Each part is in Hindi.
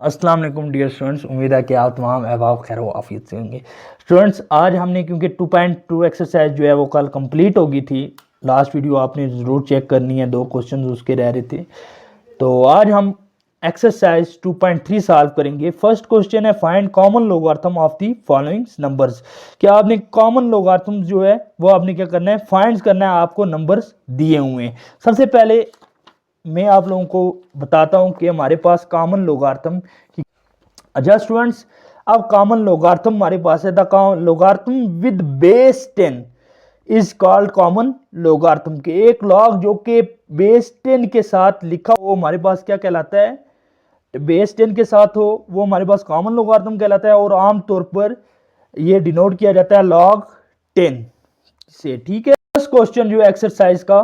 अस्सलाम वालेकुम डियर स्टूडेंट्स, उम्मीद है कि आप तमाम अहबाब खैर व आफियत से होंगे। स्टूडेंट्स, आज हमने क्योंकि 2.2 एक्सरसाइज जो है वो कल कंप्लीट होगी थी। लास्ट वीडियो आपने ज़रूर चेक करनी है, 2 क्वेश्चन उसके रह रहे थे। तो आज हम एक्सरसाइज 2.3 सॉल्व करेंगे। फर्स्ट क्वेश्चन है find common logarithm of the following numbers. क्या आपने कॉमन लोगारिथम जो है वो आपने क्या करना है, फाइंड करना है। आपको नंबर्स दिए हुए हैं। सबसे पहले मैं आप लोगों को बताता हूं कि हमारे पास कॉमन लोगारिथम की। अच्छा स्टूडेंट्स, अब कॉमन लोगारिथम हमारे पास है। The logarithm with base 10 is called common logarithm. के एक लॉग जो कि बेस 10 के साथ लिखा हो हमारे पास क्या कहलाता है, बेस 10 के साथ हो वो हमारे पास कॉमन लोगारिथम कहलाता है। और आमतौर पर ये डिनोट किया जाता है लॉग 10 से। ठीक है, फर्स्ट क्वेश्चन जो है एक्सरसाइज का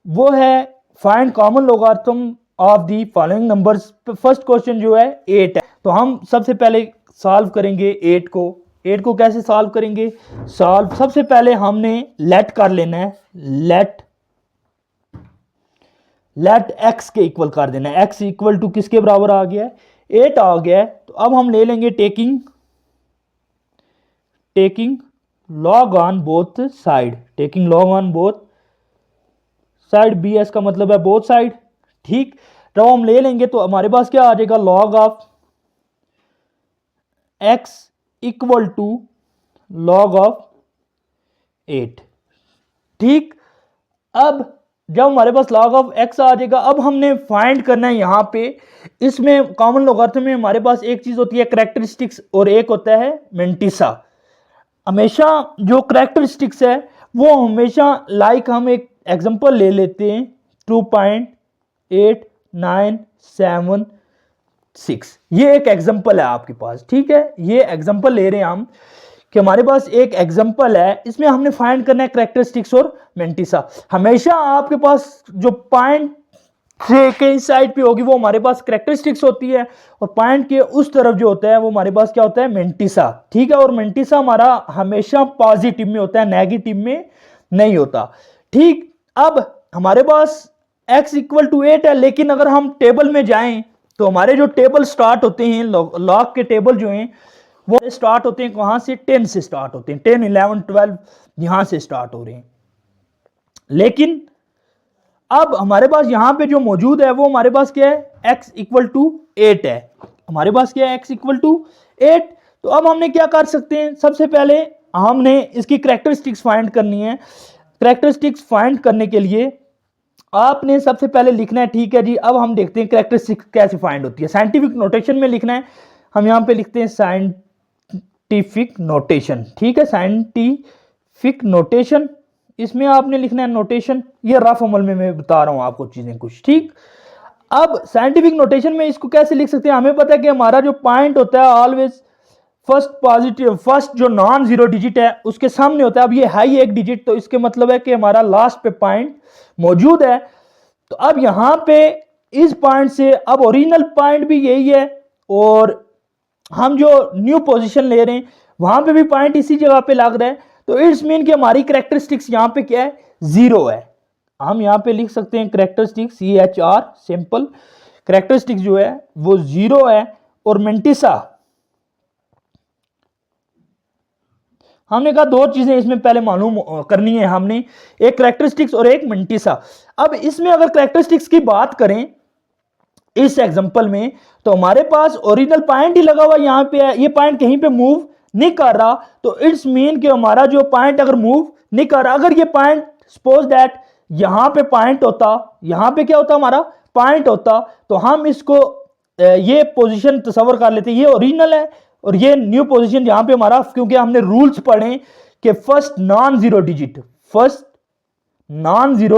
वो है find common logarithm of the following numbers. First question जो है 8 है, तो हम सबसे पहले सॉल्व करेंगे 8 को। 8 को कैसे सॉल्व करेंगे? सॉल्व सबसे पहले हमने लेट कर लेना है। लेट एक्स के इक्वल कर देना है। एक्स इक्वल टू किसके बराबर आ गया है? 8 आ गया है। तो अब हम ले लेंगे taking log on both side. Taking log on both side, B S का मतलब है बोथ साइड। ठीक, जब हम ले लेंगे तो हमारे पास क्या आ जाएगा, log of X equal to log of 8। ठीक, अब जब हमारे पास log ऑफ x आ जाएगा, अब हमने फाइंड करना है यहां पे। इसमें कॉमन लोगारिथम में हमारे पास एक चीज होती है कैरेक्टरिस्टिक्स और एक होता है मेंटिसा। हमेशा जो कैरेक्टरिस्टिक्स है वो हमेशा हम एक एग्जांपल ले लेते हैं 2.8976। ये एक एग्जांपल है आपके पास। ठीक है, ये एग्जांपल ले रहे हैं हम कि हमारे पास एक एग्जांपल है, इसमें हमने फाइंड करना है कैरेक्टरिस्टिक्स और मेंटिसा। हमेशा आपके पास जो पॉइंट के इस साइड पे होगी वो हमारे पास कैरेक्टरिस्टिक्स होती है, और पॉइंट के उस तरफ जो होता है वो हमारे पास क्या होता है, मेंटिसा। ठीक है, और मेंटिसा हमारा हमेशा पॉजिटिव में होता है, नेगेटिव में नहीं होता। ठीक, अब हमारे पास x इक्वल टू 8 है, लेकिन अगर हम टेबल में जाएं तो हमारे जो टेबल स्टार्ट होते हैं, लॉग के टेबल जो हैं वो स्टार्ट होते हैं कहां से, 10 से स्टार्ट होते हैं। 10 11 12 यहां से स्टार्ट हो रहे हैं। लेकिन अब हमारे पास यहां पे जो मौजूद है वो हमारे पास क्या है, x इक्वल टू 8 है। हमारे पास क्या है, x इक्वल टू 8। तो अब हमने क्या कर सकते हैं, सबसे पहले हमने इसकी कैरेक्टरिस्टिक्स फाइंड करनी है। कैरेक्टरिस्टिक्स फाइंड करने के लिए आपने सबसे पहले लिखना है। ठीक है जी, अब हम देखते हैं कैरेक्टरिस्टिक्स कैसे फाइंड होती है। साइंटिफिक नोटेशन में लिखना है। हम यहां पे लिखते हैं साइंटिफिक नोटेशन। ठीक है, साइंटिफिक नोटेशन, इसमें आपने लिखना है नोटेशन। ये रफ अमल में मैं बता रहा हूं आपको चीजें कुछ। ठीक, अब साइंटिफिक नोटेशन में इसको कैसे लिख सकते हैं, हमें पता है कि हमारा जो पॉइंट होता है ऑलवेज फर्स्ट जो नॉन जीरो डिजिट है उसके सामने होता है। अब ये है ही एक डिजिट, तो इसके मतलब है कि हमारा लास्ट पे पॉइंट मौजूद है। तो अब यहां पे इस पॉइंट से अब ओरिजिनल पॉइंट भी यही है, और हम जो न्यू पोजीशन ले रहे हैं वहां पे भी पॉइंट इसी जगह पे लग रहा है। तो इट्स मीन कि हमारी कैरेक्टरिस्टिक्स यहां पे क्या है, 0 है। हम यहां पे लिख सकते हैं कैरेक्टरिस्टिक्स CHR, सिंपल कैरेक्टरिस्टिक्स जो है वो 0 है। और मेंटिसा, हमने कहा 2 चीजें इसमें पहले मालूम करनी है हमने, एक कैरेक्टरिस्टिक्स और एक मेंटिसा। अब इसमें अगर कैरेक्टरिस्टिक्स की बात करें इस एग्जांपल में, तो हमारे पास ओरिजिनल पॉइंट ही लगा हुआ यहां पे है, ये पॉइंट कहीं पे मूव नहीं कर रहा। तो इट्स मीन कि हमारा जो पॉइंट अगर मूव नहीं कर रहा, अगर ये पॉइंट सपोज दैट यहां पे पॉइंट होता, यहां पे क्या होता, हमारा पॉइंट होता, तो हम इसको ये पोजीशन तस्वर कर लेते, ये ओरिजिनल है और ये न्यू पोजीशन जहां पे हमारा, क्योंकि हमने रूल्स पढ़े कि फर्स्ट नॉन जीरो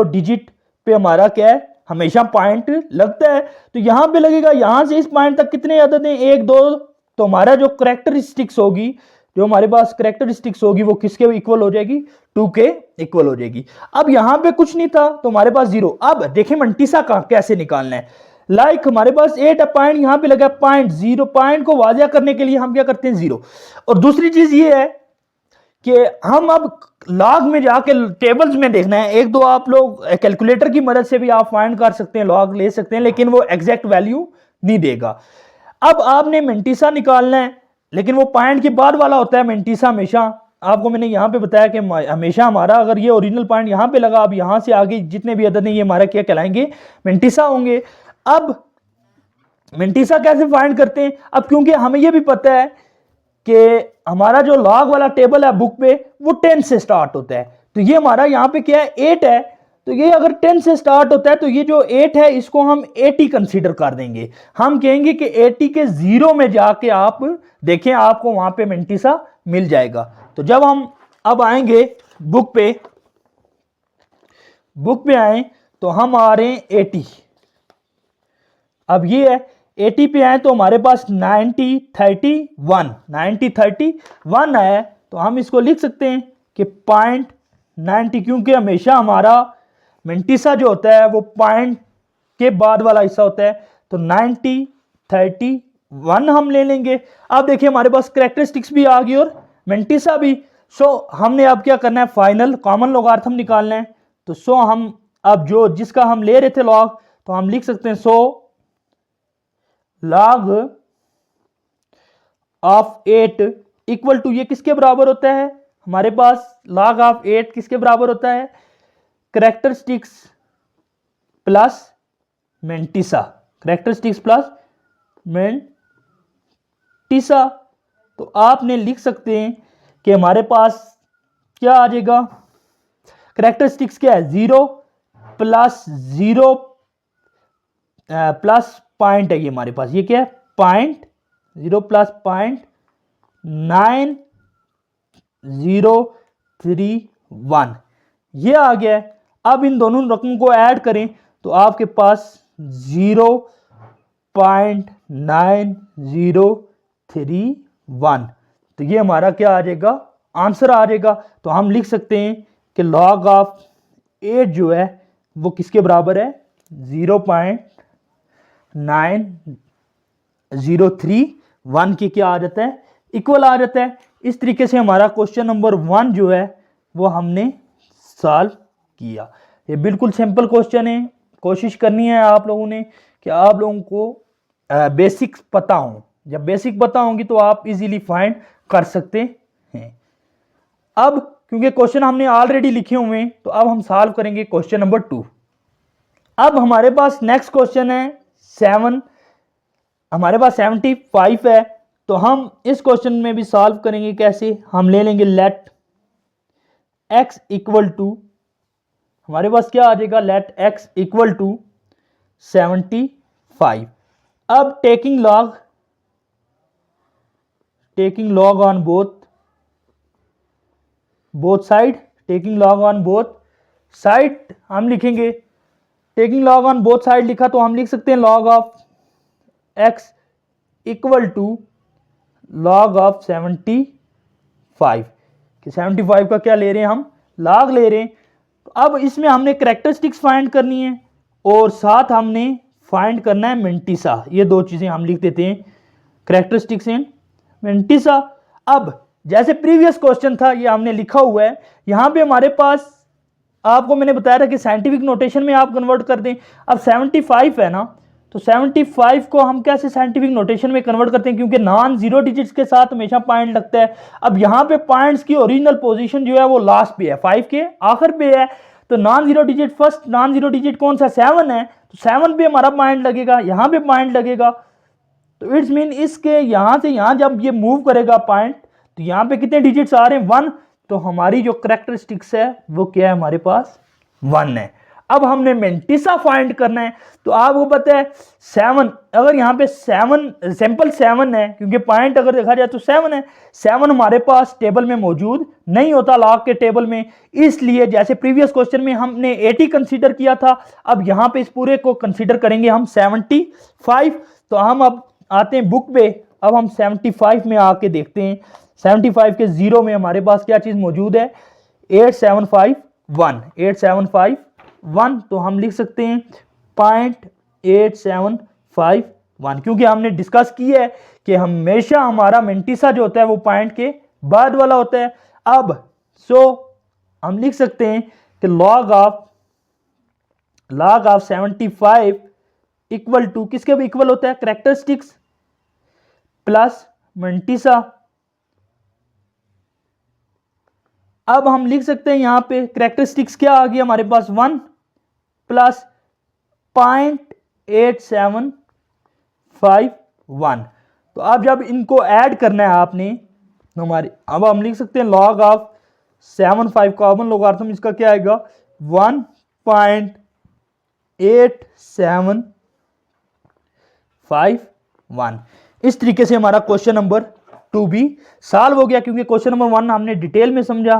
डिजिट पे हमारा क्या है, हमेशा पॉइंट लगता है। तो यहां पे लगेगा, यहां से इस पॉइंट तक कितने अदद हैं, 1 2। तो हमारा जो कैरेक्टरिस्टिक्स होगी, जो हमारे पास कैरेक्टरिस्टिक्स होगी वो किसके इक्वल हो जाएगी, 2 के इक्वल हो जाएगी। अब यहां पे कुछ नहीं था तो हमारे पास 0। अब देखें मेंटिसा का कैसे निकालना है। हमारे पास 8 पॉइंट यहां पे लगा, पॉइंट 0, पॉइंट को वाजिया करने के लिए हम क्या करते हैं, 0। और दूसरी चीज ये है कि हम अब लॉग में जाके टेबल्स में देखना है। 1 2 आप लोग कैलकुलेटर की मदद से भी आप फाइंड कर सकते हैं, लॉग ले सकते हैं, लेकिन वो एग्जैक्ट वैल्यू नहीं देगा। अब आपने मेंटिसा निकालना है, लेकिन वो पॉइंट के बाद वाला होता है मेंटिसा हमेशा। आपको मैंने यहाँ पे बताया कि हमेशा हमारा अगर ये ओरिजिनल पॉइंट यहाँ पे लगा, अब यहाँ से आगे जितने भी अदद हैं ये हमारा क्या कहलाएंगे, मेंटिसा होंगे। अब मेंटिसा कैसे फाइंड करते हैं? अब क्योंकि हमें ये भी पता है कि हमारा जो लॉग वाला टेबल है बुक पे वो 10 से स्टार्ट होता है, तो ये हमारा यहाँ पे क्या है 8 है, तो ये अगर 10 से स्टार्ट होता है तो ये जो 8 है इसको हम 80 कंसीडर कर देंगे। हम कहेंगे कि 80 के 0 में जाके आप देखें, आपको वहां पे मेंटिसा मिल जाएगा। तो जब हम अब आएंगे बुक पे आए तो हम आ रहे हैं 80। अब ये है 80 पे आए तो हमारे पास 90 31 है, तो हम इसको लिख सकते हैं कि पॉइंट 90, क्योंकि हमेशा हमारा मेंटिसा जो होता है वो पॉइंट के बाद वाला हिस्सा होता है, तो 90 31 हम ले लेंगे। अब देखिए हमारे पास कैरेक्टरिस्टिक्स भी आ गई और मेंटिसा भी। सो हमने अब क्या करना है, फाइनल कॉमन लॉगरिथम निकालना है। तो सो हम अब जो जिसका हम ले रहे थे लॉग, तो हम लिख सकते हैं सो log ऑफ 8 इक्वल टू, ये किसके बराबर होता है हमारे पास, log ऑफ 8 किसके बराबर होता है, characteristics plus mantissa, characteristics plus mantissa. तो आपने लिख सकते हैं कि हमारे पास क्या आ जाएगा, कैरेक्टरिस्टिक्स क्या है 0 प्लस 0 प्लस पॉइंट है, ये हमारे पास ये क्या है पॉइंट 0 प्लस पॉइंट 9031, ये आ गया है। अब इन दोनों रकम को ऐड करें तो आपके पास 0.9031, तो ये हमारा क्या आ जाएगा, आंसर आ जाएगा। तो हम लिख सकते हैं कि log ऑफ 8 जो है वो किसके बराबर है, 0.9031 की क्या आ जाता है, इक्वल आ जाता है। इस तरीके से हमारा क्वेश्चन नंबर 1 जो है वो हमने सॉल्व किया। ये बिल्कुल सिंपल क्वेश्चन है, कोशिश करनी है आप लोगों ने कि आप लोगों को बेसिक्स पता हो। जब बेसिक पता होंगी तो आप इजीली फाइंड कर सकते हैं। अब क्योंकि क्वेश्चन हमने ऑलरेडी लिखे हुए हैं तो अब हम सॉल्व करेंगे क्वेश्चन नंबर 2। अब हमारे पास नेक्स्ट क्वेश्चन है 7, हमारे पास 75 है, तो हम इस क्वेश्चन में भी सॉल्व करेंगे कैसे, हम ले लेंगे लेट x इक्वल टू, हमारे पास क्या आ जाएगा, लेट x इक्वल टू 75। अब taking log on both side, taking log on both side हम लिखेंगे, taking log on both side लिखा तो हम लिख सकते हैं log of x equal to log of 75, कि 75 का क्या ले रहे हैं हम, log ले रहे हैं। तो अब इसमें हमने कैरेक्टरिस्टिक्स फाइंड करनी है और साथ हमने फाइंड करना है मेंटिसा, ये दो चीजें हम लिख देते हैं, कैरेक्टरिस्टिक्स एंड मेंटिसा। अब जैसे प्रीवियस क्वेश्चन था ये हमने लिखा हुआ है, यहां पे हमारे पास आपको मैंने बताया था कि साइंटिफिक नोटेशन में आप कन्वर्ट कर दें। अब 75 है ना, तो 75 को हम कैसे साइंटिफिक नोटेशन में कन्वर्ट करते हैं, क्योंकि नॉन जीरो डिजिट्स के साथ हमेशा पॉइंट लगता है। अब यहाँ पे पॉइंट्स की ओरिजिनल पोजीशन जो है वो लास्ट पे है, 5 के आखिर पे है, तो non zero digit first non zero digit कौन सा 7 है, तो 7 पे हमारा पॉइंट लगेगा, यहाँ पे पॉइंट लगेगा। तो इट्स मीन इसके यहाँ से यहाँ जब ये मूव करेगा पॉइंट, तो यहाँ पे कितने डिजिट्स आ रहे हैं 1, तो हमारी जो कैरेक्टरिस्टिक्स है वो क्या है, हमारे पास 1 है। अब हमने मेंटिसा फाइंड करना है, तो आपको पता है 7, अगर यहाँ पे 7 सिंपल 7 है, क्योंकि पॉइंट अगर देखा जाए तो 7 है, 7 हमारे पास टेबल में मौजूद नहीं होता लॉग के टेबल में, इसलिए जैसे प्रीवियस क्वेश्चन में हमने 80 कंसीडर किया था, अब यहाँ पे इस पूरे को कंसीडर करेंगे हम 75। तो हम अब आते हैं बुक पे, अब हम 75 में आके देखते हैं 75 के 0 में हमारे पास क्या चीज मौजूद है, 8751, तो हम लिख सकते हैं 0.8751, क्योंकि हमने डिस्कस किया है कि हमेशा हमारा मेंटिसा जो होता है वो पॉइंट के बाद वाला होता है। अब हम लिख सकते हैं कि log ऑफ 75 इक्वल टू किसके भी इक्वल होता है, कैरेक्टरिस्टिक्स प्लस मेंटिसा। अब हम लिख सकते हैं यहां पे कैरेक्टरिस्टिक्स क्या आ गया हमारे पास 1 प्लस 0.8751। तो अब जब इनको ऐड करना है आपने तो हमारे, अब हम लिख सकते हैं लॉग ऑफ 75 कॉमन लोगारिथम इसका क्या आएगा 1.8751। इस तरीके से हमारा क्वेश्चन नंबर 2 भी सॉल्व हो गया, क्योंकि क्वेश्चन नंबर 1 हमने डिटेल में समझा।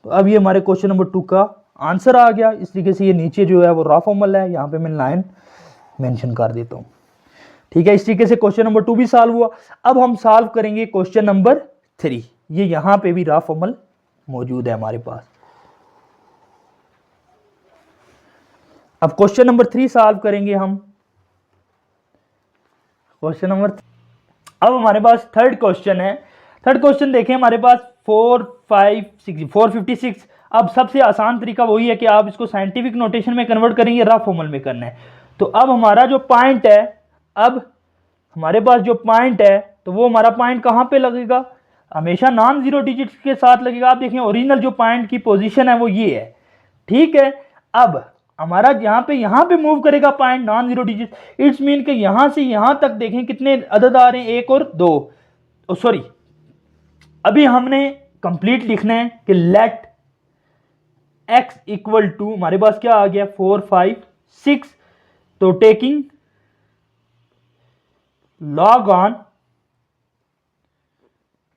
तो अब ये हमारे क्वेश्चन नंबर 2 का आंसर आ गया। इस तरीके से ये नीचे जो है वो रॉ फॉर्मल है, यहाँ पे मैं लाइन मेंशन कर देता हूँ। ठीक है, इस तरीके से क्वेश्चन नंबर 2 भी सॉल्व हुआ। अब हम सॉल्व करेंगे क्वेश्चन नंबर 3। ये यहां पे भी रॉ फॉर्मल मौजूद है हमारे पास। अब क्वेश्चन नंबर 3 सॉल्व करेंगे हम। क्वेश्चन नंबर, अब हमारे पास थर्ड क्वेश्चन है। थर्ड क्वेश्चन देखें हमारे पास 456। अब सबसे आसान तरीका वही है कि आप इसको साइंटिफिक नोटेशन में कन्वर्ट करेंगे, रफ फॉर्मल में करना है। तो अब हमारा जो पॉइंट है, अब हमारे पास जो पॉइंट है तो वो हमारा पॉइंट कहां पे लगेगा, हमेशा नॉन जीरो डिजिट्स के साथ लगेगा। आप देखें ओरिजिनल जो पॉइंट की पोजीशन है वो ये है। ठीक है, अब हमारा यहां पे मूव करेगा point non zero digit. It's mean कि यहां से यहां तक देखें कितने अदद आ रहे हैं, 1 और 2। सॉरी, अभी हमने कंप्लीट लिखना है कि लेट x इक्वल टू, हमारे पास क्या आ गया 4 5 6। तो taking log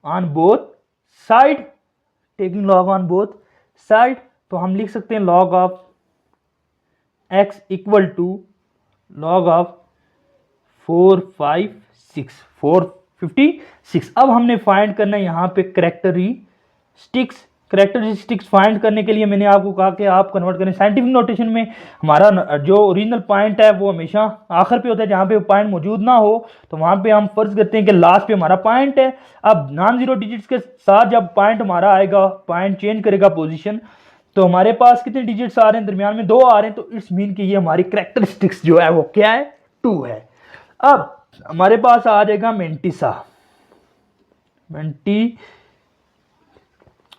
on both side, taking log on both side, तो हम लिख सकते हैं log of x equal to log of 456। अब हमने फाइंड करना है यहाँ पे कैरेक्टरिस्टिक्स फाइंड करने के लिए मैंने आपको कहा कि आप कन्वर्ट करें साइंटिफिक नोटेशन में। हमारा जो ओरिजिनल पॉइंट है वो हमेशा आखिर पे होता है, जहाँ पे पॉइंट मौजूद ना हो तो वहाँ पे हम फर्ज करते हैं कि लास्ट पे हमारा पॉइंट है। अब नॉन जीरो डिजिट्स के साथ जब पॉइंट हमारा आएगा, पॉइंट चेंज करेगा पोजिशन, तो हमारे पास कितने डिजिट्स आ रहे हैं, दरमियान में 2 आ रहे हैं। तो इट्स मीन कि ये हमारी कैरेक्टरिस्टिक्स जो है वो क्या है 2 है। अब हमारे पास आ जाएगा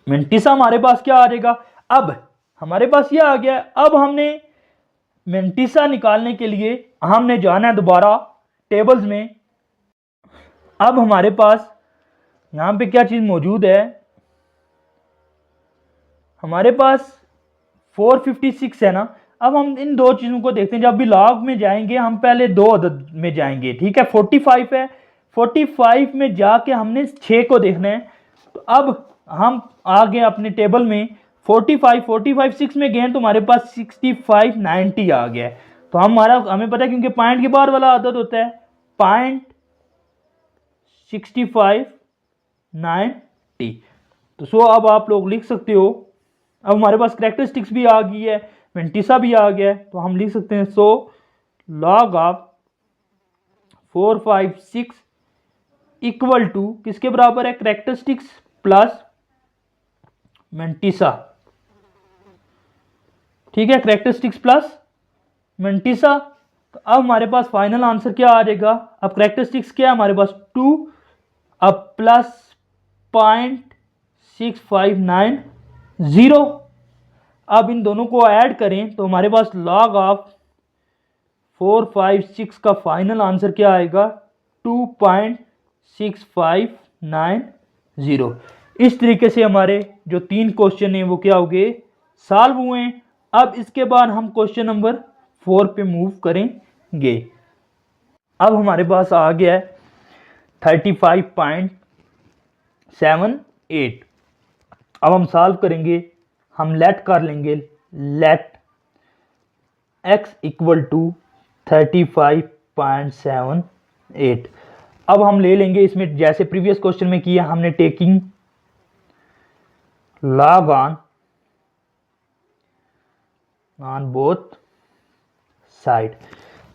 मेंटिसा हमारे पास क्या आ जाएगा। अब हमारे पास ये आ गया। अब हमने मेंटिसा निकालने के लिए हमने जाना है दोबारा टेबल्स में। अब हमारे पास यहां पे क्या चीज मौजूद है, हमारे पास 456 है ना। अब हम इन दो चीजों को देखते हैं। जब भी लॉग में जाएंगे हम पहले 2 अदद में जाएंगे। ठीक है, 45 है, 45 में जाके हमने 6 को देखना है। तो अब हम आ गए अपने टेबल में 45 6 में गए तो हमारे पास 65 90 आ गया है। तो हमें पता है क्योंकि पॉइंट के बाद वाला आदत होता है पॉइंट 65 90। तो सो अब आप लोग लिख सकते हो। अब हमारे पास कैरेक्टरिस्टिक्स भी आ गई है, मेंटिसा भी आ गया है, तो हम लिख सकते हैं so log of 456 equal to किसके बराबर है, कैरेक्टरिस्टिक्स प्लस मेंटिसा। ठीक है, कैरेक्टरिस्टिक्स प्लस मेंटिसा। तो अब हमारे पास फाइनल आंसर क्या आ जाएगा। अब कैरेक्टरिस्टिक्स क्या है हमारे पास 2, अब प्लस 0.6590। अब इन दोनों को ऐड करें तो हमारे पास लॉग ऑफ 456 का फाइनल आंसर क्या आएगा 2.6590। इस तरीके से हमारे जो 3 क्वेश्चन हैं वो क्या हो गए, सॉल्व हुए हैं। अब इसके बाद हम क्वेश्चन नंबर 4 पे मूव करेंगे। अब हमारे पास आ गया है 35.78। अब हम सॉल्व करेंगे, हम लेट कर लेंगे, लेट x इक्वल टू 35.78। अब हम ले लेंगे इसमें जैसे प्रीवियस क्वेश्चन में किया हमने, taking log on both side.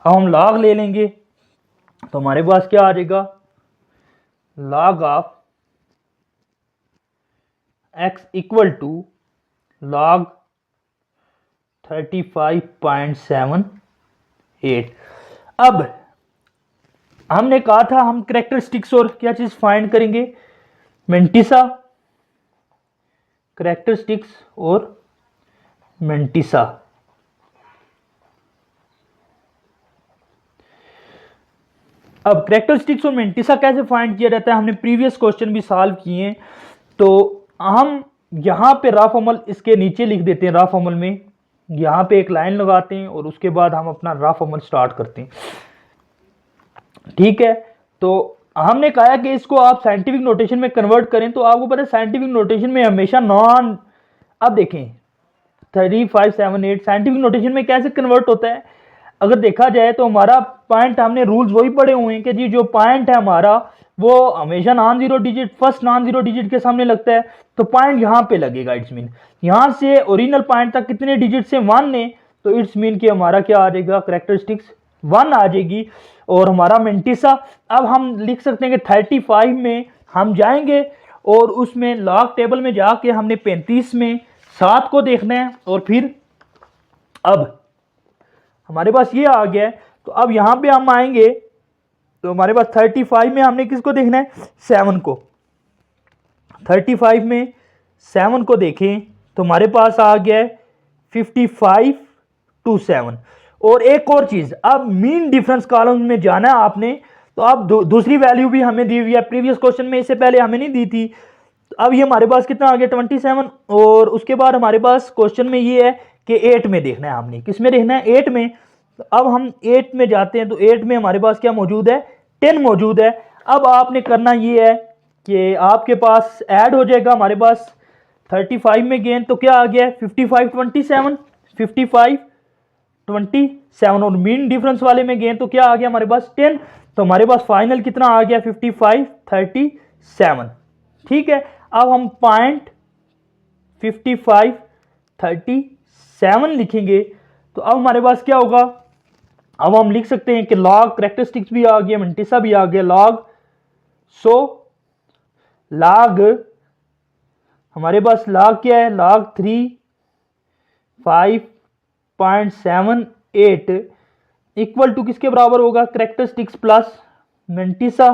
अब हम लॉग ले लेंगे तो हमारे पास क्या आ जाएगा, log of x equal to log 35.78। अब हमने कहा था हम कैरेक्टरिस्टिक्स और क्या चीज फाइंड करेंगे, मेंटिसा, कैरेक्टरिस्टिक्स और मेंटिसा। अब कैरेक्टरिस्टिक्स और मेंटिसा कैसे फाइंड किया जाता है, हमने प्रीवियस क्वेश्चन भी सॉल्व किए हैं। तो हम यहाँ पे रफ अमल इसके नीचे लिख देते हैं, रफ अमल में यहाँ पे एक लाइन लगाते हैं और उसके बाद हम अपना रफ अमल स्टार्ट करते हैं। ठीक है, तो हमने कहा कि इसको आप साइंटिफिक नोटेशन में कन्वर्ट करें, तो आपको पता है साइंटिफिक नोटेशन में हमेशा नॉन, अब देखें 3578 साइंटिफिक नोटेशन में कैसे कन्वर्ट होता है, अगर देखा जाए तो हमारा पॉइंट, हमने रूल्स वही पढ़े हुए हैं कि जी जो पॉइंट है हमारा वो हमेशा non zero digit, first non zero digit के सामने लगता है, तो पॉइंट यहाँ पे लगेगा। इट्स मीन यहाँ से ओरिजिनल पॉइंट तक कितने डिजिट से 1 ने, तो इट्स मीन कि हमारा क्या आ जाएगा, कैरेक्टरिस्टिक्स 1 आ जाएगी। और हमारा मेंटिसा, अब हम लिख सकते हैं कि 35 में हम जाएंगे और उसमें लॉग टेबल में जाके हमने 35 में 7 को देखना है, और फिर अब हमारे पास ये आ गया है। तो अब यहां पे हम आएंगे तो हमारे पास 35 में हमने किसको देखना है, 7 को। 35 में 7 को देखें तो हमारे पास आ गया है 55 to 7। और एक और चीज, अब मीन डिफरेंस कॉलम में जाना है आपने, तो अब दूसरी वैल्यू भी हमें दी हुई है प्रीवियस क्वेश्चन में, इससे पहले हमें नहीं दी थी। अब ये हमारे पास कितना आ गया 27, और उसके बाद हमारे पास क्वेश्चन में ये है कि 8 में देखना है, हमने किस में देखना है, 8 में। तो अब हम 8 में जाते हैं, तो 8 में हमारे पास क्या मौजूद है, 10 मौजूद है। अब आपने करना ये है कि आपके पास ऐड हो जाएगा हमारे पास 35 में गेन, तो क्या आ गया 55 27, 55 27, और मीन डिफरेंस वाले में गेन तो क्या आ गया हमारे पास 10। तो हमारे पास फाइनल कितना आ गया 55 37। ठीक है, अब हम पॉइंट 55 37 लिखेंगे, तो अब हमारे पास क्या होगा, अब हम लिख सकते हैं कि लॉग कैरेक्टरिस्टिक्स भी आ गया, मेंटिसा भी आ गया, लॉग, सो लॉग हमारे पास लॉग क्या है, लॉग 35.78 इक्वल टू किसके बराबर होगा, कैरेक्टरिस्टिक्स प्लस मेंटिसा।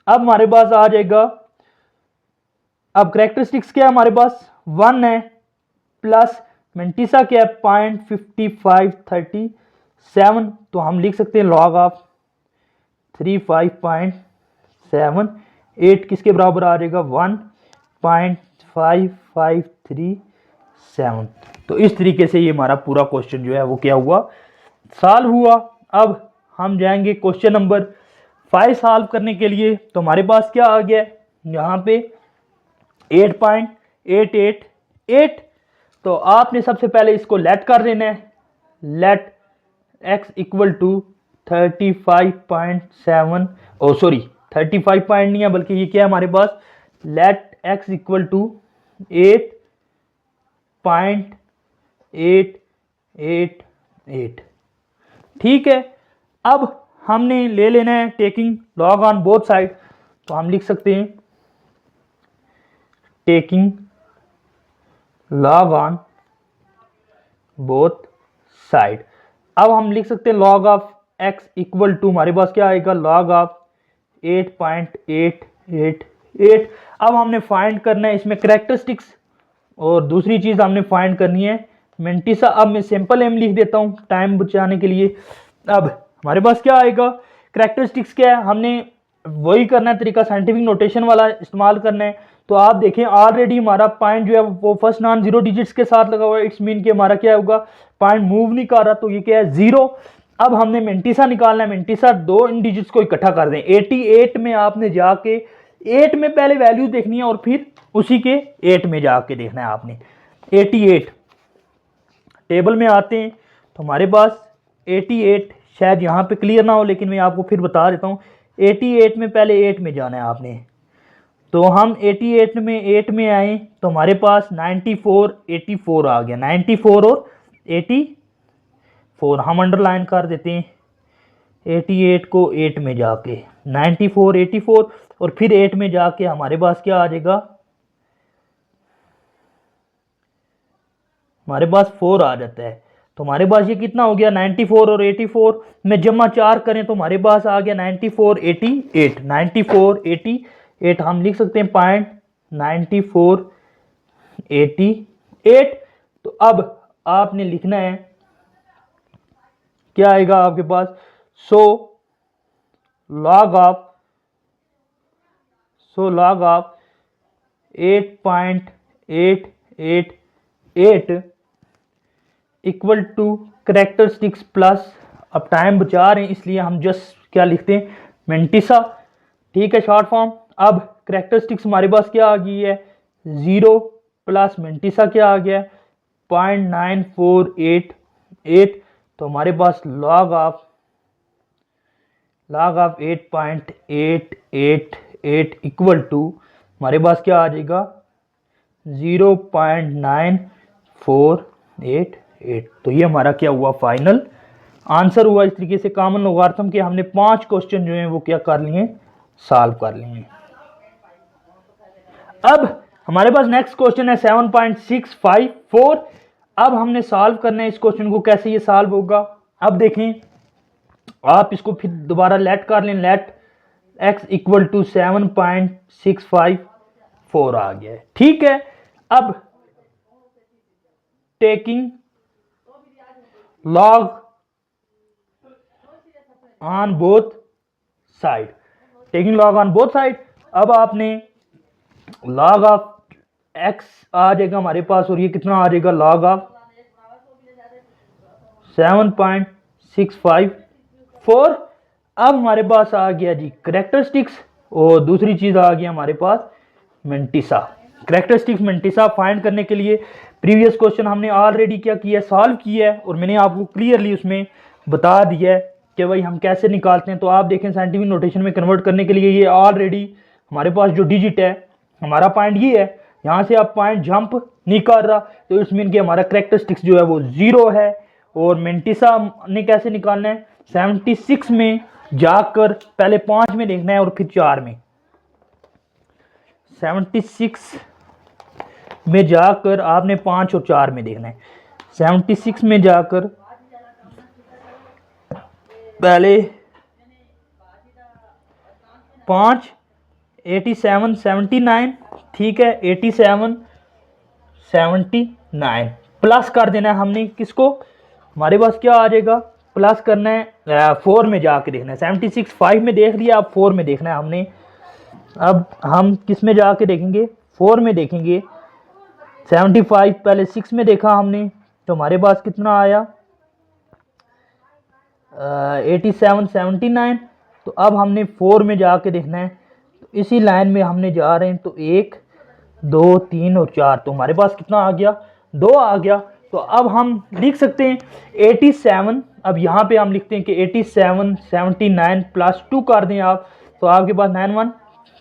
अब हमारे पास आ जाएगा, अब कैरेक्टरिस्टिक्स क्या है हमारे पास 1 है, प्लस मेंटिसा क्या है 0.5537, तो हम लिख सकते हैं लॉग ऑफ 35.78 किसके बराबर आ जाएगा 1.5537। तो इस तरीके से ये हमारा पूरा क्वेश्चन जो है वो क्या हुआ, सॉल्व हुआ। अब हम जाएंगे क्वेश्चन नंबर 5 सॉल्व करने के लिए। तो हमारे पास क्या आ गया यहाँ पे 8.888। तो आपने सबसे पहले इसको लेट कर देना है, let x equal to 35.7, oh sorry 35 point नहीं है बल्कि ये क्या है हमारे पास, लेट x इक्वल टू 8.888। ठीक है, अब हमने ले लेना है taking log on both side, तो हम लिख सकते हैं taking log on both side. अब हम लिख सकते हैं log of x equal to, हमारे पास क्या आएगा, लॉग ऑफ 8.888। अब हमने फाइंड करना है इसमें कैरेक्टरिस्टिक्स, और दूसरी चीज हमने फाइंड करनी है मेंटिसा। अब मैं सिंपल एम लिख देता हूं टाइम बचाने के लिए। अब हमारे पास क्या आएगा, कैरेक्टरिस्टिक्स क्या है, हमने वही करना है तरीका, साइंटिफिक नोटेशन वाला इस्तेमाल करना है। तो आप देखें ऑलरेडी हमारा पॉइंट जो है वो फर्स्ट नॉन जीरो डिजिट्स के साथ लगा हुआ है, इट्स मीन कि हमारा क्या होगा, पॉइंट मूव नहीं कर रहा, तो ये क्या है 0। अब हमने मेंटिसा निकालना है, मेंटिसा दो इन डिजिट्स को इकट्ठा कर दें। 88 में आपने जाके 8 में पहले वैल्यू देखनी है और फिर उसी के 8 में जाके देखना है आपने। 88 टेबल में आते हैं तो हमारे पास 88, शायद यहाँ पे क्लियर ना हो लेकिन मैं आपको फिर बता देता हूँ। 88 में पहले 8 में जाना है आपने, तो हम 88 में 8 में आए तो हमारे पास 94 84 आ गया, 94 और 84 हम अंडरलाइन कर देते हैं। 88 को 8 में जाके 94 84 और फिर 8 में जाके हमारे पास क्या आ जाएगा, हमारे पास 4 आ जाता है। तो तो हमारे पास ये कितना हो गया 94 और 84 में जमा 4 करें तो हमारे पास आ गया 94 88 94 88 हम लिख सकते हैं पॉइंट 94 88। तो अब आपने लिखना है क्या आएगा आपके पास, so log of 8.888 equal to characteristics plus, अब टाइम बचा रहे हैं इसलिए हम जस्ट क्या लिखते हैं मेंटिसा, ठीक है शॉर्ट फॉर्म। अब करेक्टरिस्टिक्स हमारे पास क्या आ गई है 0 प्लस मेंटिसा क्या आ गया 0.9488, तो हमारे पास लॉग ऑफ 8.888 इक्वल टू हमारे पास क्या आ जाएगा 0.9488। तो ये हमारा क्या हुआ फाइनल आंसर हुआ। इस तरीके से कॉमन लोगारिथम के हमने 5 क्वेश्चन जो हैं वो क्या कर लिए सॉल्व कर लिए। अब हमारे पास नेक्स्ट क्वेश्चन है 7.654। अब हमने सॉल्व करना है इस क्वेश्चन को, कैसे ये सॉल्व होगा। अब देखें आप इसको फिर दोबारा लेट कर लें, लेट x इक्वल टू 7.654 आ गया है, ठीक है। अब taking log on both side, taking log on both side, अब आपने लॉग ऑफ x आ जाएगा हमारे पास और ये कितना आ जाएगा लॉग ऑफ 7.654। अब हमारे पास आ गया जी करेक्टरिस्टिक्स और दूसरी चीज आ गया हमारे पास मेंटिसा। करेक्टरिस्टिक्स मेंटिसा फाइंड करने के लिए प्रीवियस क्वेश्चन हमने ऑलरेडी क्या किया सॉल्व किया है और मैंने आपको क्लियरली उसमें बता दिया है कि भाई हम कैसे निकालते हैं। तो आप देखें साइंटिफिक नोटेशन में कन्वर्ट करने के लिए ये ऑलरेडी हमारे पास जो डिजिट है हमारा पॉइंट ये है, यहाँ से आप पॉइंट जंप नहीं कर रहा तो इसमें कि हमारा करेक्टरिस्टिक्स जो है वो 0 है। और मेंटिसा ने कैसे निकालना है 76 में जाकर पहले 5 में देखना है और फिर 4 में, 76 में जाकर आपने 5 और 4 में देखना है। 76 में जाकर पहले 5 87 79, ठीक है 87 79 प्लस कर देना है हमने किसको, हमारे पास क्या आ जाएगा प्लस करना है 4 में जाके देखना है। 76 5 में देख लिया, अब 4 में देखना है हमने। अब हम किस में जाके देखेंगे 4 में देखेंगे। 75 पहले 6 में देखा हमने तो हमारे पास कितना आया 87 79। तो अब हमने 4 में जाके देखना है, तो इसी लाइन में हमने जा रहे हैं तो 1 2 3 और 4, तो हमारे पास कितना आ गया 2 आ गया। तो अब हम लिख सकते हैं 87, अब यहाँ पे हम लिखते हैं कि 87 79 प्लस 2 कर दें आप, तो आपके पास 9 1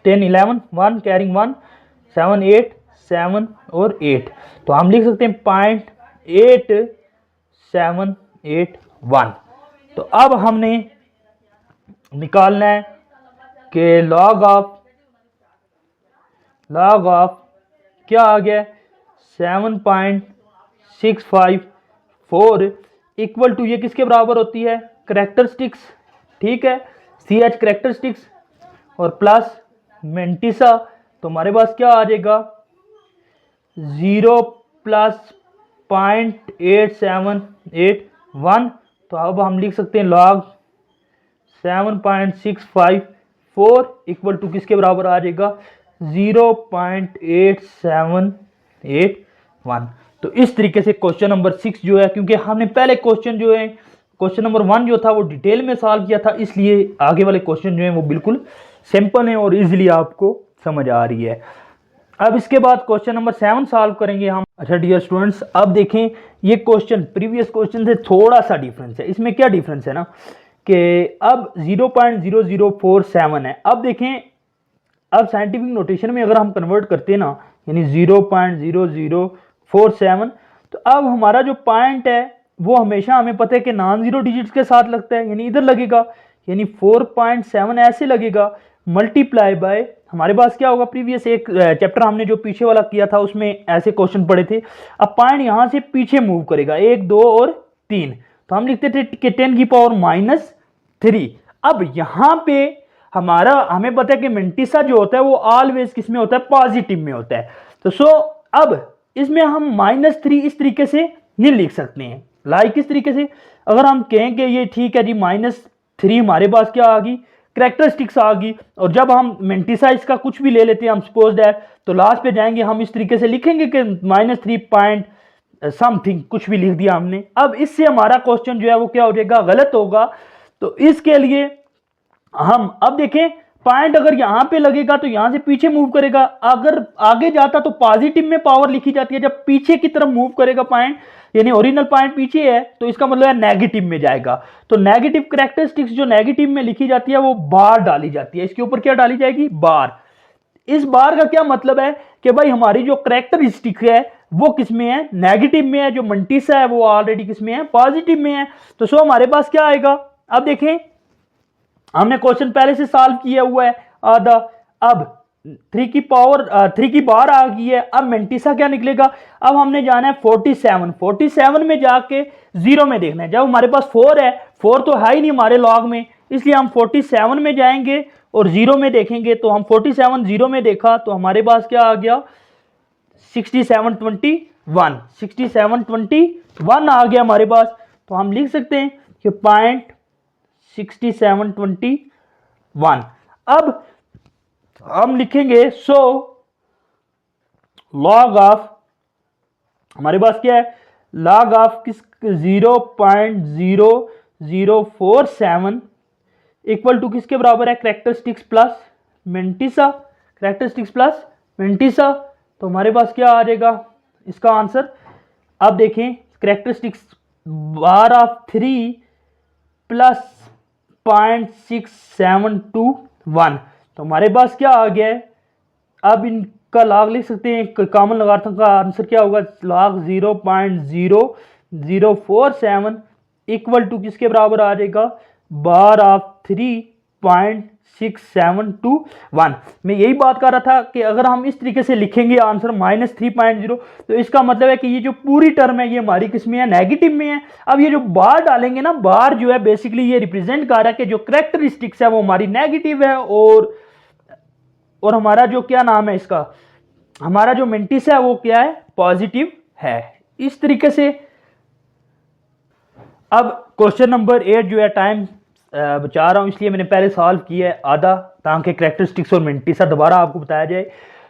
10 11 1 कैरिंग 1 7 8 7 और 8, तो हम लिख सकते हैं 0.8781। तो अब हमने निकालना है कि लॉग ऑफ क्या आ गया 7.654 इक्वल टू ये किसके बराबर होती है करेक्टरिस्टिक्स, ठीक है CH करेक्टरिस्टिक्स और प्लस मेंटिसा, तो हमारे पास क्या आ जाएगा 0 प्लस 0.8781। तो अब हम लिख सकते हैं लॉग 7.654 इक्वल टू किसके बराबर आ जाएगा 0.8781। तो इस तरीके से क्वेश्चन नंबर 6 जो है, क्योंकि हमने पहले क्वेश्चन जो है क्वेश्चन नंबर 1 जो था वो डिटेल में सॉल्व किया था, इसलिए आगे वाले क्वेश्चन जो है वो बिल्कुल सिंपल है और इजीली आपको समझ आ रही है। अब इसके बाद क्वेश्चन नंबर 7 सॉल्व करेंगे हम। अच्छा डियर स्टूडेंट्स, अब देखें ये क्वेश्चन प्रीवियस क्वेश्चन से थोड़ा सा डिफरेंस है। इसमें क्या डिफरेंस है ना कि अब 0.0047 है। अब देखें अब साइंटिफिक नोटेशन में अगर हम कन्वर्ट करते हैं ना यानी 0.0047, तो अब हमारा जो पॉइंट है वो हमेशा हमें पता है कि नॉन जीरो डिजिट्स के साथ लगता है, यानी इधर लगेगा, यानी 4.7 ऐसे लगेगा मल्टीप्लाई बाय हमारे पास क्या होगा प्रीवियस एक चैप्टर हमने जो पीछे वाला किया था उसमें ऐसे क्वेश्चन पड़े थे। अब पॉइंट यहां से पीछे मूव करेगा 1 2 और 3, तो हम लिखते थे कि 10 की पावर -3। अब यहां पे हमें पता है कि मेंटिसा जो होता है वो ऑलवेज किस में होता है, पॉजिटिव में होता है। तो अब इसमें हम -3 इस तरीके से नहीं लिख सकते हैं। लाइक इस तरीके से अगर हम कहें कि ये ठीक है जी -3 हमारे पास क्या आ गई, कैरेक्टरिस्टिक्स आ गई, और जब हम मेंटिसा इसका कुछ भी ले लेते हैं, हम सपोज दैट, तो लास्ट पे जाएंगे हम इस तरीके से लिखेंगे कि -3 पॉइंट समथिंग कुछ भी लिख दिया हमने। अब इससे हमारा क्वेश्चन जो है वो क्या हो जाएगा, गलत होगा। तो इसके लिए हम अब देखें, पॉइंट अगर यहां पे लगेगा तो यहां से पीछे मूव करेगा, अगर आगे जाता तो पॉजिटिव में पावर लिखी जाती है, जब पीछे की तरफ मूव करेगा पॉइंट, यानी ओरिजिनल पॉइंट पीछे है तो इसका मतलब है नेगेटिव में जाएगा। तो नेगेटिव कैरेक्टरिस्टिक्स जो नेगेटिव में लिखी जाती है वो बार डाली जाती है, इसके ऊपर क्या डाली जाएगी, बार। इस बार का क्या मतलब है कि भाई हमारी जो कैरेक्टरिस्टिक है वो किसमें है, नेगेटिव में है, जो मेंटिसा है वो ऑलरेडी किसमें है, पॉजिटिव में है। तो हमारे पास क्या आएगा, अब देखें हमने क्वेश्चन पहले से सॉल्व किया हुआ है आधा, अब 3 की बार आ गई है। अब मेंटिसा क्या निकलेगा, अब हमने जाना है 47 में जाके 0 में देखना है। जब हमारे पास 4 है, 4 तो है ही नहीं हमारे लॉग में, इसलिए हम 47 में जाएंगे और 0 में देखेंगे। तो हम 47 0 में देखा तो हमारे पास क्या आ गया, 6721 आ गया हमारे पास। तो हम लिख सकते हैं कि पॉइंट 6721। अब हम लिखेंगे लॉग ऑफ, हमारे पास क्या है, लॉग ऑफ किस 0.0047 इक्वल टू किसके बराबर है, कैरेक्टरिस्टिक्स प्लस मेंटिसा, तो हमारे पास क्या आ जाएगा इसका आंसर। अब देखें कैरेक्टरिस्टिक्स बार ऑफ 3 प्लस 0.6721, तो हमारे पास क्या आ गया है। अब इनका लॉग लिख सकते हैं, कॉमन लगातार का आंसर क्या होगा, लॉग 0.0047 इक्वल टू किसके बराबर आ जाएगा, बार ऑफ 3.6721। मैं यही बात कर रहा था कि अगर हम इस तरीके से लिखेंगे आंसर -3.0, तो इसका मतलब है कि ये जो पूरी टर्म है ये हमारी किसमें है, नेगेटिव में है। अब ये जो बार डालेंगे ना, बार जो है बेसिकली ये रिप्रेजेंट कर रहा है कि जो कैरेक्टरिस्टिक्स है वो हमारी नेगेटिव है, और हमारा जो क्या नाम है इसका, हमारा जो मेंटिसा है वो क्या है, पॉजिटिव है। इस तरीके से अब क्वेश्चन नंबर 8 जो है, टाइम बचा रहा हूं इसलिए मैंने पहले सॉल्व किया है आधा, ताकि कैरेक्टरिस्टिक्स और मेंटिसा दोबारा आपको बताया जाए।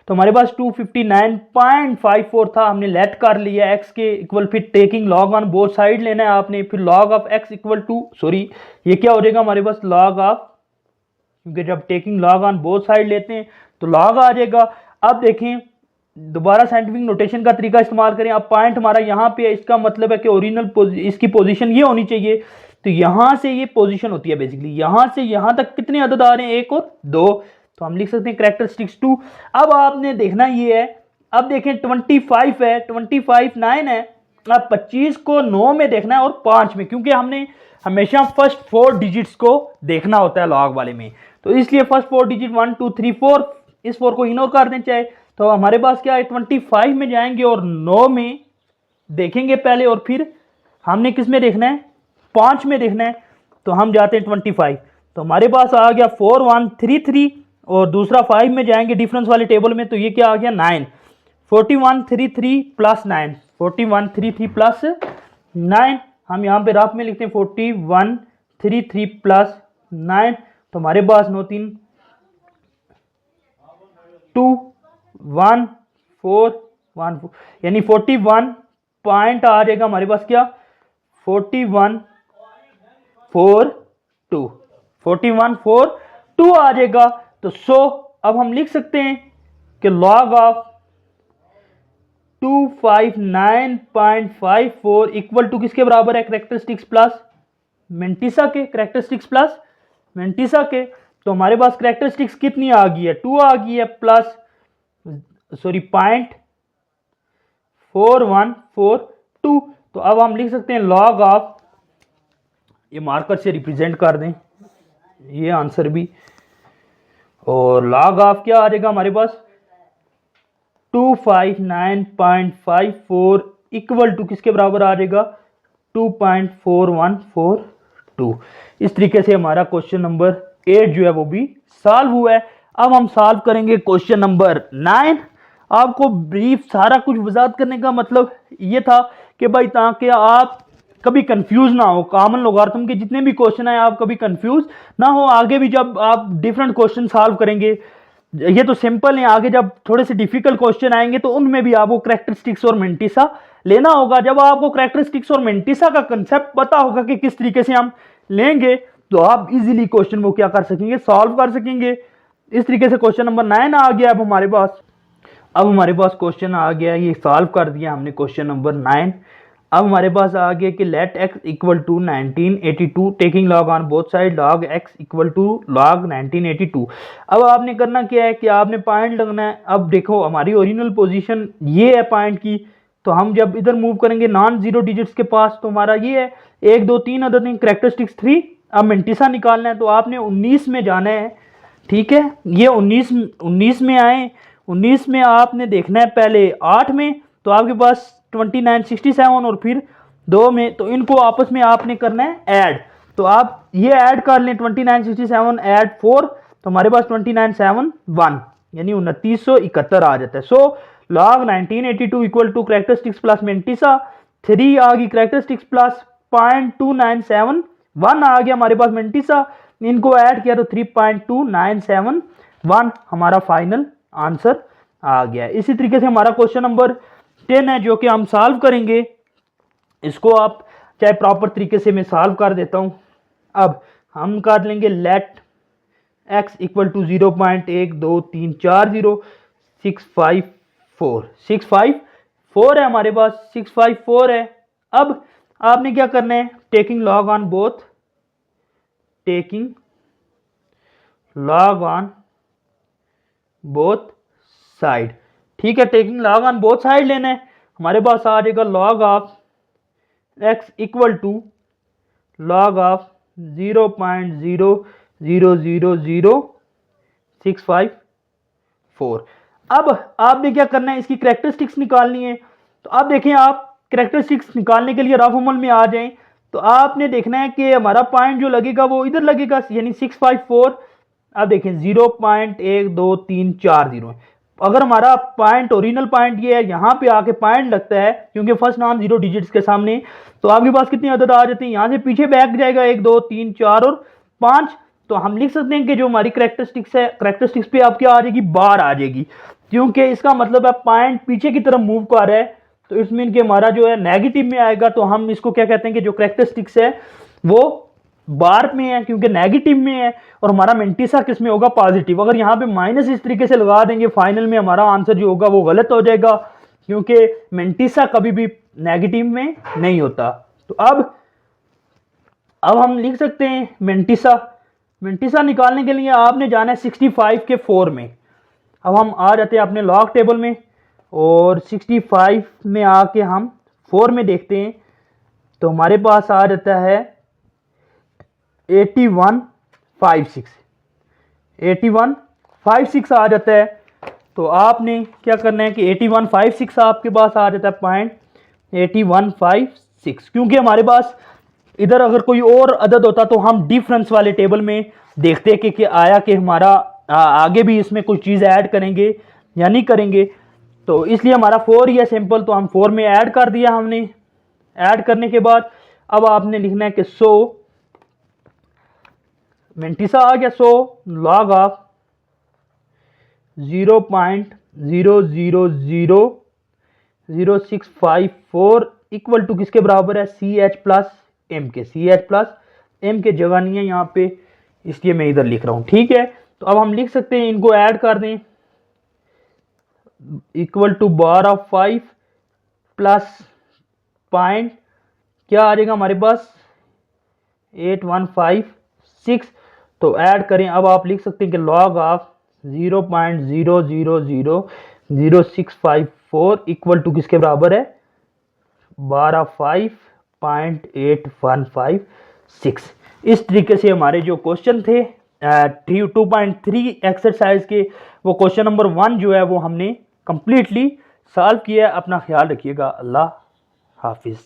तो हमारे पास 259.54 था, हमने लेट कर लिया x के इक्वल, फिर taking log on both side लेना है आपने, फिर log of x equal to, sorry ये क्या हो जाएगा हमारे पास लॉग ऑफ, क्योंकि जब taking log on both side लेते हैं तो लॉग आ जाएगा। अब देखें दोबारा साइंटिफिक नोटेशन का तरीका इस्तेमाल करें। अब पॉइंट हमारा यहाँ पे है, इसका मतलब है कि ओरिजिनल इसकी पोजीशन ये होनी चाहिए, तो यहां से ये पोजीशन होती है बेसिकली, यहां से यहां तक कितने अदद आ रहे हैं, 1 और 2, तो हम लिख सकते हैं कैरेक्टरिस्टिक्स 2। अब आपने देखना ये है, अब देखें 25 है, 25 9 है, अब 25 को 9 में देखना है और 5 में, क्योंकि हमने हमेशा फर्स्ट 4 डिजिट्स को देखना होता है लॉग वाले में, तो इसलिए फर्स्ट 4 डिजिट 1 2 3 4, इस 4 को इग्नोर कर दें चाहे। तो हमारे पास क्या है, 25 में जाएंगे और 9 में देखेंगे पहले, और फिर हमने किस में देखना है, 5 में देखना है, तो हम जाते हैं 25। तो हमारे पास आ गया 4133, और दूसरा 5 में जाएंगे डिफरेंस वाले टेबल में, तो ये क्या आ गया 9, 4133 प्लस 9, 4133 प्लस 9, हम यहाँ पे रफ में लिखते हैं 4133 प्लस 9, तो हमारे पास 9 3 2 1 4 1 4, यानी 41 पॉइंट आ जाएगा हमारे पास क्या, 4142 आ जाएगा। तो अब हम लिख सकते हैं कि लॉग ऑफ 259.54 इक्वल टू किसके बराबर है, कैरेक्टरिस्टिक्स प्लस मेंटिसा के, तो हमारे पास कैरेक्टरिस्टिक्स कितनी आ गई है, 2 आ गई है, प्लस सॉरी 0.4142। तो अब हम लिख सकते हैं लॉग ऑफ, ये मार्कर से रिप्रेजेंट कर दें ये आंसर भी, और लॉग ऑफ क्या आ जाएगा हमारे पास 259.54 इक्वल टू किसके बराबर आ जाएगा, 2.4142। इस तरीके से हमारा क्वेश्चन नंबर 8 जो है वो भी सॉल्व हुआ है। अब हम सॉल्व करेंगे क्वेश्चन नंबर 9। आपको ब्रीफ सारा कुछ वजाहत करने का मतलब ये था कि भाई ताकि आप कभी कंफ्यूज ना हो, कॉमन लोगारिथम के जितने भी क्वेश्चन आए आप कभी कंफ्यूज ना हो। आगे भी जब आप डिफरेंट क्वेश्चन सॉल्व करेंगे, ये तो सिंपल है, आगे जब थोड़े से डिफिकल्ट क्वेश्चन आएंगे तो उनमें भी आपको करैक्टरिस्टिक्स और मेंटिसा लेना होगा। जब आपको करैक्टरिस्टिक्स और मेंटिसा का कंसेप्ट पता होगा कि किस तरीके से हम लेंगे, तो आप इजीली क्वेश्चन को क्या कर सकेंगे, सॉल्व कर सकेंगे। इस तरीके से क्वेश्चन नंबर 9 आ गया अब हमारे पास। अब हमारे पास क्वेश्चन आ गया, ये सॉल्व कर दिया हमने क्वेश्चन नंबर 9। अब हमारे पास आ गया कि let x equal to 1982 taking log on both side log x equal to log 1982। अब आपने करना क्या है कि आपने पॉइंट लगना है। अब देखो हमारी ओरिजिनल पोजीशन ये है पॉइंट की, तो हम जब इधर मूव करेंगे नॉन जीरो डिजिट्स के पास, तो हमारा ये है 1 2 3 अदर थिंग करैक्टरिस्टिक्स 3। अब मेंटिसा निकालना है तो आपने 19 में जाना है, ठीक है। ये 19 में आए, 19 में आपने देखना है पहले 8 में, तो आपके पास 2967 और फिर 2 में, तो इनको आपस में आपने करना है ऐड। तो आप ये ऐड कर लें 2967 ऐड 4, तो हमारे पास 2971 यानी 2971 आ जाता है। So log 1982 equal to characteristics plus mantissa 3 आ गई, करैक्टरिस्टिक्स प्लस 0.2971 आ गया हमारे पास मेंटिसा। इनको ऐड किया तो 3.2971 हमारा फाइनल आंसर आ गया। इसी तरीके से हमारा क्वेश्चन नंबर 10 है जो कि हम सॉल्व करेंगे। इसको आप चाहे प्रॉपर तरीके से मैं सॉल्व कर देता हूं। अब हम कर लेंगे लेट x इक्वल टू 0.12340654654 है हमारे पास, 654 है। अब आपने क्या करना है, taking log on both side, ठीक है। Taking log on both side लेना है। हमारे पास आ जाएगा log of x equal to log of 0.000654। अब आपने क्या करना है, इसकी करैक्टरिस्टिक्स निकालनी है। तो अब देखें, आप करैक्टरिस्टिक्स निकालने के लिए रफ अमल में आ जाएं, तो आपने देखना है कि हमारा पॉइंट जो लगेगा वो इधर लगेगा, यानी 654। अब देखें 0.12340 है। अगर हमारा पॉइंट ओरिजिनल पॉइंट ये है, यहाँ पे आके पॉइंट लगता है क्योंकि फर्स्ट नॉन जीरो डिजिट्स के सामने, तो आपके पास कितनी अदद आ जाती है, यहाँ से पीछे बैक जाएगा 1 2 3 4 और 5। तो हम लिख सकते हैं कि जो हमारी करैक्टरिस्टिक्स है, करैक्टरिस्टिक्स पे आप क्या आ जाएगी, बार आ जाएगी, क्योंकि इसका मतलब है पॉइंट पीछे की तरफ मूव कर रहा है। तो इट्स मीन कि हमारा जो है नेगेटिव में आएगा। तो हम इसको क्या कहते हैं कि जो करैक्टरिस्टिक्स है वो बार में है क्योंकि नेगेटिव में है, और हमारा मेंटिसा किस में होगा, पॉजिटिव। अगर यहाँ पे माइनस इस तरीके से लगा देंगे, फाइनल में हमारा आंसर जो होगा वो गलत हो जाएगा, क्योंकि मेंटिसा कभी भी नेगेटिव में नहीं होता। तो अब हम लिख सकते हैं मेंटिसा निकालने के लिए आपने जाना है 65 के 4 में। अब हम आ जाते हैं अपने लॉग टेबल में, और 65 में आके हम 4 में देखते हैं, तो हमारे पास आ जाता है 8156 आ जाता है। तो आपने क्या करना है कि 8156 आपके पास आ जाता है पॉइंट 8156, क्योंकि हमारे पास इधर अगर कोई और अदद होता तो हम डिफरेंस वाले टेबल में देखते कि आया कि हमारा आगे भी इसमें कोई चीज़ ऐड करेंगे या नहीं करेंगे। तो इसलिए हमारा 4 ही है सिंपल, तो हम 4 में ऐड कर दिया हमने। ऐड करने के बाद अब आपने लिखना है कि 100 मेंटिसा आ गया, 100 लॉग ऑफ 0.000654 इक्वल टू किसके बराबर है, CH प्लस एम के। CH प्लस एम के जगह नहीं है यहाँ पे, इसलिए मैं इधर लिख रहा हूँ, ठीक है। तो अब हम लिख सकते हैं, इनको ऐड कर दें, equal to bar of 5 plus point क्या आ जाएगा हमारे पास 8156। तो ऐड करें, अब आप लिख सकते हैं कि लॉग ऑफ 0.000654 इक्वल टू किसके बराबर है, 125.8156। इस तरीके से हमारे जो क्वेश्चन थे 2.3 एक्सरसाइज के, वो क्वेश्चन नंबर 1 जो है वो हमने कंप्लीटली सॉल्व किया है। अपना ख्याल रखिएगा। अल्लाह हाफिज़।